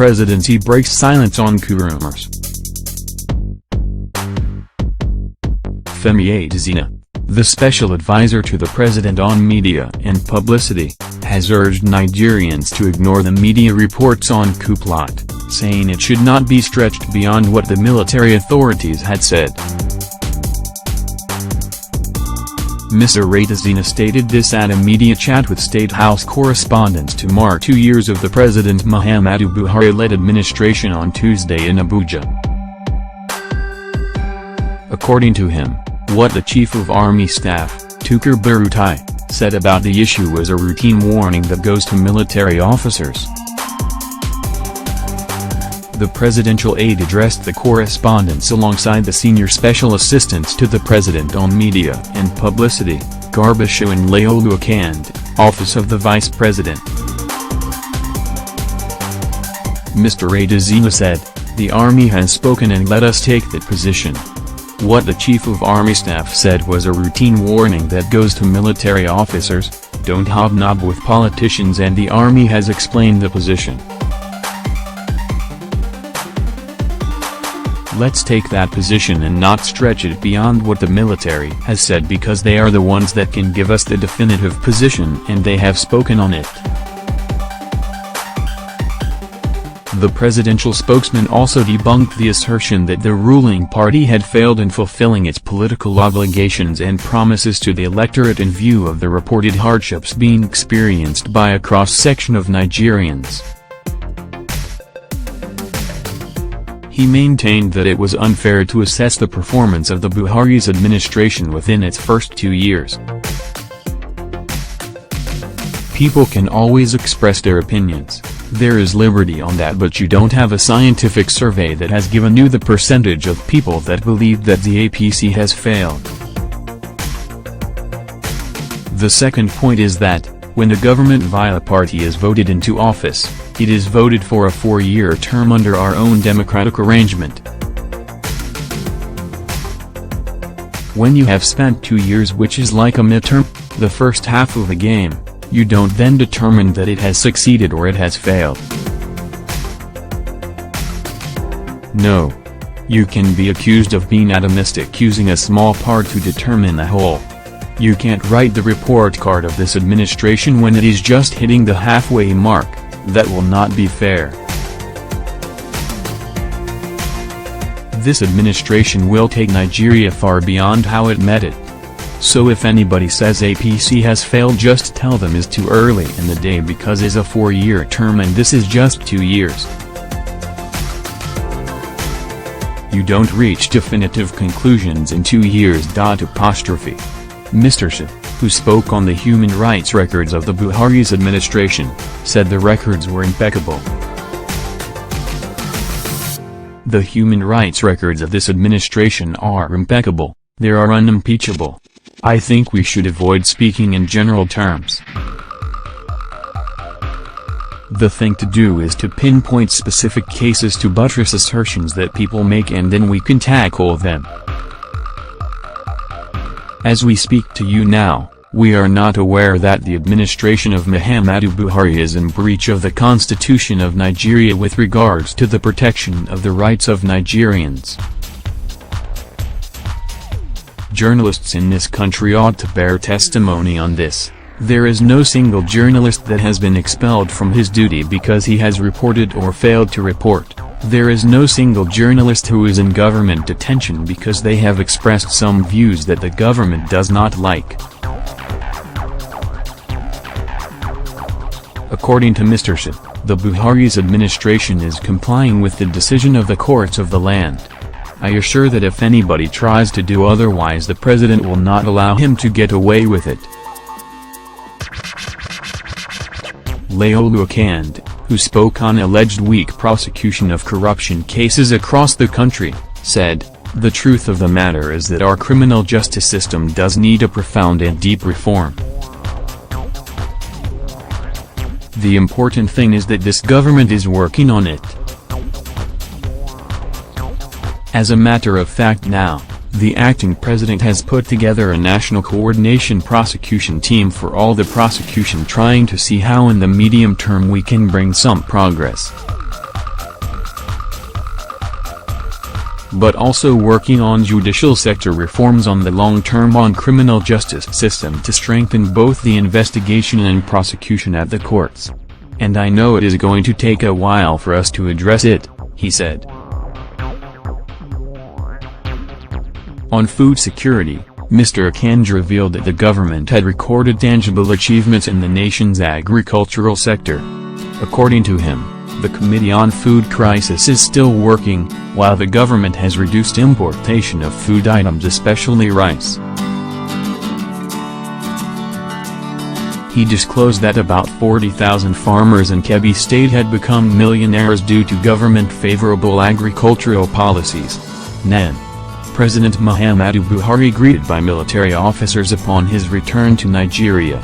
Presidency breaks silence on coup rumors. Femi Adesina, the special advisor to the president on media and publicity, has urged Nigerians to ignore the media reports on coup plot, saying it should not be stretched beyond what the military authorities had said. Mr. Adesina stated this at a media chat with State House correspondents to mark 2 years of the President Muhammadu Buhari-led administration on Tuesday in Abuja. According to him, what the Chief of Army Staff, Tukur Burutai, said about the issue was a routine warning that goes to military officers. The presidential aide addressed the correspondents alongside the senior special assistants to the president on media and publicity, Garbashu and Laoluakand, Office of the Vice President. Mr. Adesina said, "The army has spoken and let us take that position. What the Chief of Army Staff said was a routine warning that goes to military officers, don't hobnob with politicians, and the army has explained the position. Let's take that position and not stretch it beyond what the military has said, because they are the ones that can give us the definitive position and they have spoken on it." The presidential spokesman also debunked the assertion that the ruling party had failed in fulfilling its political obligations and promises to the electorate in view of the reported hardships being experienced by a cross-section of Nigerians. He maintained that it was unfair to assess the performance of the Buhari's administration within its first 2 years. People can always express their opinions, there is liberty on that, but you don't have a scientific survey that has given you the percentage of people that believe that the APC has failed. The second point is that, when a government via party is voted into office, it is voted for a 4-year term under our own democratic arrangement. When you have spent 2 years, which is like a midterm, the first half of a game, you don't then determine that it has succeeded or it has failed. No. You can be accused of being atomistic using a small part to determine the whole. You can't write the report card of this administration when it is just hitting the halfway mark. That will not be fair. This administration will take Nigeria far beyond how it met it. So if anybody says APC has failed, just tell them it's too early in the day, because it's a 4-year term and this is just 2 years. You don't reach definitive conclusions in 2 years. Mr. Shah, who spoke on the human rights records of the Buhari's administration, said the records were impeccable. The human rights records of this administration are impeccable, they are unimpeachable. I think we should avoid speaking in general terms. The thing to do is to pinpoint specific cases to buttress assertions that people make, and then we can tackle them. As we speak to you now, we are not aware that the administration of Muhammadu Buhari is in breach of the Constitution of Nigeria with regards to the protection of the rights of Nigerians. Journalists in this country ought to bear testimony on this. There is no single journalist that has been expelled from his duty because he has reported or failed to report. There is no single journalist who is in government detention because they have expressed some views that the government does not like. According to Mr. Shah, the Buhari's administration is complying with the decision of the courts of the land. I assure that if anybody tries to do otherwise, the president will not allow him to get away with it. Laoluakand, who spoke on alleged weak prosecution of corruption cases across the country, said, "The truth of the matter is that our criminal justice system does need a profound and deep reform. The important thing is that this government is working on it." As a matter of fact now, the acting president has put together a national coordination prosecution team for all the prosecution, trying to see how in the medium term we can bring some progress. but also working on judicial sector reforms on the long term on criminal justice system to strengthen both the investigation and prosecution at the courts. And I know it is going to take a while for us to address it, he said. On food security, Mr. Khan revealed that the government had recorded tangible achievements in the nation's agricultural sector. According to him, the Committee on Food Crisis is still working, while the government has reduced importation of food items, especially rice. He disclosed that about 40,000 farmers in Kebbi State had become millionaires due to government-favorable agricultural policies. Then, President Muhammadu Buhari greeted by military officers upon his return to Nigeria.